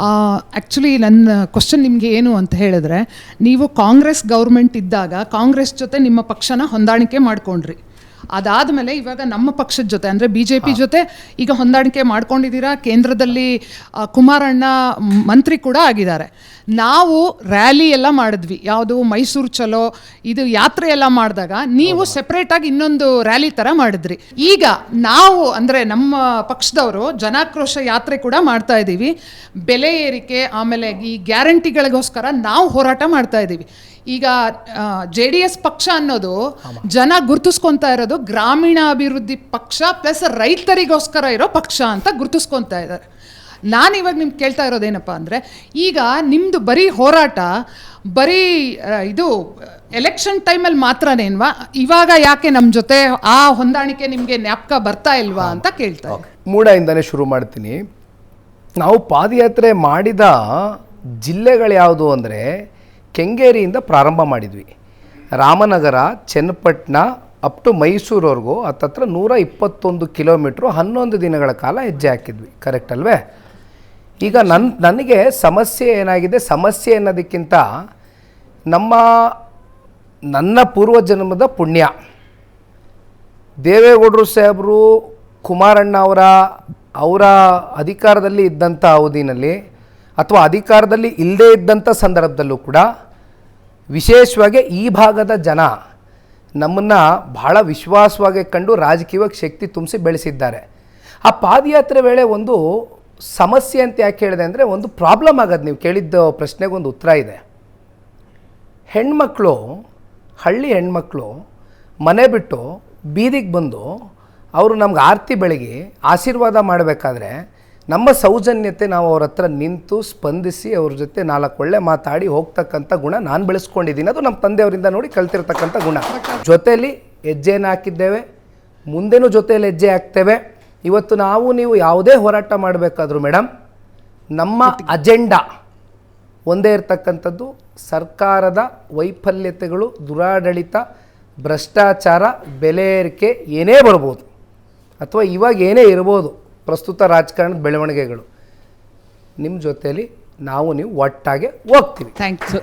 Actually ನನ್ನ question ನಿಮಗೆ ಏನು ಅಂತ ಹೇಳಿದ್ರೆ, ನೀವು ಕಾಂಗ್ರೆಸ್ ಗೌರ್ಮೆಂಟ್ ಇದ್ದಾಗ ಕಾಂಗ್ರೆಸ್ ಜೊತೆ ನಿಮ್ಮ ಪಕ್ಷನ ಹೊಂದಾಣಿಕೆ ಮಾಡ್ಕೊಂಡ್ರಿ. ಅದಾದಮೇಲೆ ಇವಾಗ ನಮ್ಮ ಪಕ್ಷದ ಜೊತೆ ಅಂದರೆ BJP ಜೊತೆ ಈಗ ಹೊಂದಾಣಿಕೆ ಮಾಡ್ಕೊಂಡಿದ್ದೀರಾ. ಕೇಂದ್ರದಲ್ಲಿ ಕುಮಾರಣ್ಣ ಮಂತ್ರಿ ಕೂಡ ಆಗಿದ್ದಾರೆ. ನಾವು ರ್ಯಾಲಿ ಎಲ್ಲ ಮಾಡಿದ್ವಿ, ಯಾವುದು ಮೈಸೂರು ಚಲೋ, ಇದು ಯಾತ್ರೆ ಎಲ್ಲ ಮಾಡಿದಾಗ ನೀವು ಸೆಪ್ರೇಟಾಗಿ ಇನ್ನೊಂದು ರ್ಯಾಲಿ ಥರ ಮಾಡಿದ್ರಿ. ಈಗ ನಾವು ಅಂದರೆ ನಮ್ಮ ಪಕ್ಷದವರು ಜನಾಕ್ರೋಶ ಯಾತ್ರೆ ಕೂಡ ಮಾಡ್ತಾ ಇದ್ದೀವಿ. ಬೆಲೆ ಏರಿಕೆ ಆಮೇಲೆ ಈ ಗ್ಯಾರಂಟಿಗಳಿಗೋಸ್ಕರ ನಾವು ಹೋರಾಟ ಮಾಡ್ತಾ ಇದ್ದೀವಿ. ಈಗ JDS ಪಕ್ಷ ಅನ್ನೋದು ಜನ ಗುರುತಿಸ್ಕೊತಾ ಇರೋದು ಗ್ರಾಮೀಣಾಭಿವೃದ್ಧಿ ಪಕ್ಷ ಪ್ಲಸ್ ರೈತರಿಗೋಸ್ಕರ ಇರೋ ಪಕ್ಷ ಅಂತ ಗುರುತಿಸ್ಕೊತಾ ಇದ್ದಾರೆ. ನಾನಿವಾಗ ನಿಮ್ಗೆ ಕೇಳ್ತಾ ಇರೋದೇನಪ್ಪ ಅಂದರೆ, ಈಗ ನಿಮ್ಮದು ಬರೀ ಹೋರಾಟ ಬರೀ ಇದು ಎಲೆಕ್ಷನ್ ಟೈಮಲ್ಲಿ ಮಾತ್ರನೇನ್ವಾ? ಇವಾಗ ಯಾಕೆ ನಮ್ಮ ಜೊತೆ ಆ ಹೊಂದಾಣಿಕೆ ನಿಮಗೆ ಜ್ಞಾಪಕ ಬರ್ತಾ ಇಲ್ವಾ ಅಂತ ಕೇಳ್ತಾ ಇದ್ದೀನಿ. ಮೂಡಾಯಿಂದನೇ ಶುರು ಮಾಡ್ತೀನಿ. ನಾವು ಪಾದಯಾತ್ರೆ ಮಾಡಿದ ಜಿಲ್ಲೆಗಳು ಯಾವುದು ಅಂದರೆ, ಕೆಂಗೇರಿಯಿಂದ ಪ್ರಾರಂಭ ಮಾಡಿದ್ವಿ. ರಾಮನಗರ, ಚನ್ನಪಟ್ಟಣ ಅಪ್ ಟು ಮೈಸೂರವರೆಗೂ ಹತ್ತತ್ರ 121 ಕಿಲೋಮೀಟ್ರು 11 ದಿನಗಳ ಕಾಲ ಹೆಜ್ಜೆ ಹಾಕಿದ್ವಿ. ಕರೆಕ್ಟ್ ಅಲ್ವೇ? ಈಗ ನನಗೆ ಸಮಸ್ಯೆ ಏನಾಗಿದೆ, ಸಮಸ್ಯೆ ಅನ್ನೋದಕ್ಕಿಂತ ನನ್ನ ಪೂರ್ವಜನ್ಮದ ಪುಣ್ಯ. ದೇವೇಗೌಡರು ಸಾಹೇಬರು ಕುಮಾರಣ್ಣ ಅವರ ಅಧಿಕಾರದಲ್ಲಿ ಇದ್ದಂಥ ಅವಧಿನಲ್ಲಿ ಅಥವಾ ಅಧಿಕಾರದಲ್ಲಿ ಇಲ್ಲದೇ ಇದ್ದಂಥ ಸಂದರ್ಭದಲ್ಲೂ ಕೂಡ ವಿಶೇಷವಾಗಿ ಈ ಭಾಗದ ಜನ ನಮ್ಮನ್ನು ಬಹಳ ವಿಶ್ವಾಸವಾಗಿ ಕಂಡು ರಾಜಕೀಯವಾಗಿ ಶಕ್ತಿ ತುಂಬಿಸಿ ಬೆಳೆಸಿದ್ದಾರೆ. ಆ ಪಾದಯಾತ್ರೆ ವೇಳೆ ಒಂದು ಸಮಸ್ಯೆ ಅಂತ ಯಾಕೆ ಹೇಳಿದೆ ಅಂದರೆ, ಒಂದು ಪ್ರಾಬ್ಲಮ್ ಆಗೋದು. ನೀವು ಕೇಳಿದ್ದ ಪ್ರಶ್ನೆಗೆ ಒಂದು ಉತ್ತರ ಇದೆ. ಹೆಣ್ಮಕ್ಳು, ಹಳ್ಳಿ ಹೆಣ್ಮಕ್ಳು ಮನೆ ಬಿಟ್ಟು ಬೀದಿಗೆ ಬಂದು ಅವರು ನಮ್ಗೆ ಆರತಿ ಬೆಳಗಿ ಆಶೀರ್ವಾದ ಮಾಡಬೇಕಾದ್ರೆ ನಮ್ಮ ಸೌಜನ್ಯತೆ, ನಾವು ಅವ್ರ ಹತ್ರ ನಿಂತು ಸ್ಪಂದಿಸಿ ಅವ್ರ ಜೊತೆ 4 ಒಳ್ಳೆ ಮಾತಾಡಿ ಹೋಗ್ತಕ್ಕಂಥ ಗುಣ ನಾನು ಬೆಳೆಸ್ಕೊಂಡಿದ್ದೀನಿ. ಅದು ನಮ್ಮ ತಂದೆಯವರಿಂದ ನೋಡಿ ಕಲ್ತಿರ್ತಕ್ಕಂಥ ಗುಣ. ಜೊತೆಯಲ್ಲಿ ಹೆಜ್ಜೆನ ಹಾಕಿದ್ದೇವೆ, ಮುಂದೆನೂ ಜೊತೆಯಲ್ಲಿ ಹೆಜ್ಜೆ ಹಾಕ್ತೇವೆ. ಇವತ್ತು ನೀವು ಯಾವುದೇ ಹೋರಾಟ ಮಾಡಬೇಕಾದ್ರೂ ಮೇಡಮ್, ನಮ್ಮ ಅಜೆಂಡಾ ಒಂದೇ ಇರತಕ್ಕಂಥದ್ದು, ಸರ್ಕಾರದ ವೈಫಲ್ಯತೆಗಳು, ದುರಾಡಳಿತ, ಭ್ರಷ್ಟಾಚಾರ, ಬೆಲೆ ಏರಿಕೆ ಏನೇ ಬರ್ಬೋದು ಅಥವಾ ಇವಾಗ ಏನೇ ಇರ್ಬೋದು, ಪ್ರಸ್ತುತ ರಾಜಕಾರಣದ ಬೆಳವಣಿಗೆಗಳು, ನಿಮ್ಮ ಜೊತೆಯಲ್ಲಿ ನೀವು ಒಟ್ಟಾಗೆ ಹೋಗ್ತೀವಿ. ಥ್ಯಾಂಕ್ಸ್.